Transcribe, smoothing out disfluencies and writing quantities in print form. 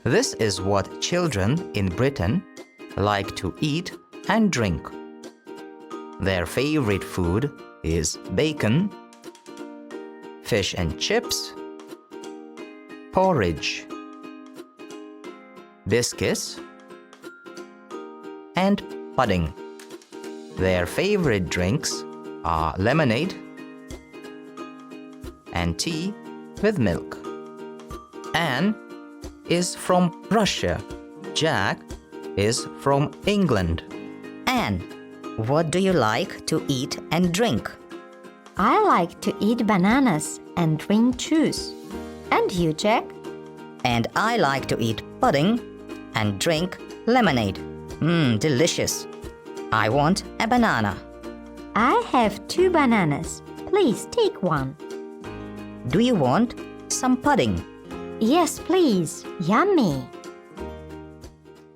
This is what children in Britain like to eat and drink. Their favorite food is bacon, fish and chips, porridge, biscuits, and pudding. Their favorite drinks are lemonade and tea with milk. Anne is from Russia. Jack is from England. Anne, what do you like to eat and drink? I like to eat bananas and drink juice. And you, Jack? And I like to eat pudding and drink lemonade. Delicious. I want a banana. I have 2 bananas. Please take one. Do you want some pudding? Yes, please. Yummy.